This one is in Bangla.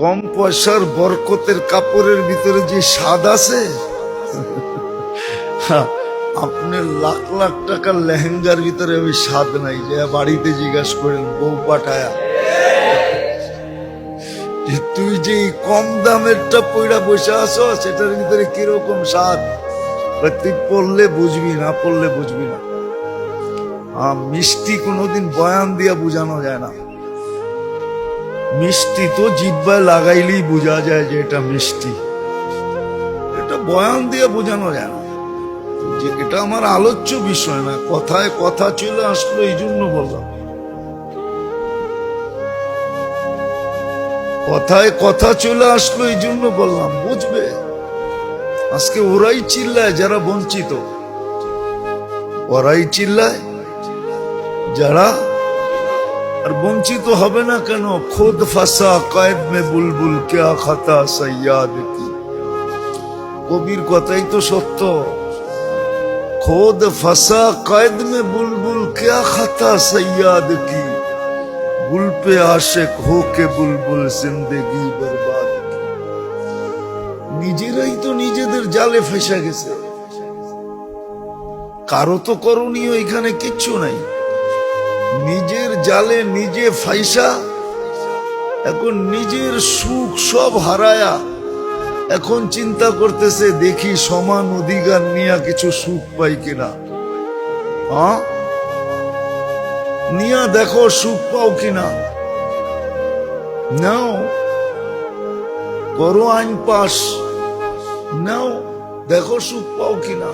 কম পয়সার বরকতের কাপড়ের ভিতরে যে স্বাদ আছে, আপনি লাখ লাখ টাকার লেহেঙ্গার ভিতরে ওই স্বাদ নাই। যে বাড়িতে জিজ্ঞাসা করেন বউ পাঠায়া, তুই যে কম দামেরটা পয়রা বসে আছো সেটার ভিতরে কিরকম স্বাদ, তুই পড়লে বুঝবি, না পড়লে বুঝবি না। মিষ্টি কোনোদিন বয়ান দিয়া বোঝানো যায় না। মিষ্টি তো জিহ্বায় লাগাইলেই বোঝা যায় যে এটা মিষ্টি, এটা বয়ান দিয়ে বোঝানো যায় না। যে এটা আমার আলোচ্য বিষয় না, কথায় কথা চলে আসলো এই জন্য বললাম। কথায় কথা চলে আসলো এই জন্য বললাম, বুঝবে। আজকে ওরাই চিল্লায় যারা বঞ্চিত, ওরাই চিল্লায় যারা, আর বঞ্চিত হবে না কেন? খুদ ফাঁসা কায়েদ মে বুলবুল ক্যা খাতা সৈয়াদ কি, কবির কথাই তো সত্য। खुद फंसा कैद में बुलबुल क्या खता सैयाद की, गुल पे आशिक हो के बुलबुल जिंदगी बर्बाद की। নিজেরাই তো নিজেদের জালে ফেসে গেছে, কারো তো করণীয় এখানে কিচ্ছু নাই। নিজের জালে নিজে ফাইসা, এখন নিজের সুখ সব হারায়া এখন চিন্তা করতেছে দেখি সমান অধিকার নিয়ে কিছু সুখ পাই কিনা। নিয়া দেখো সুখ পাও কিনা। নাও, করো আইন পাস, নাও দেখো সুখ পাও কিনা।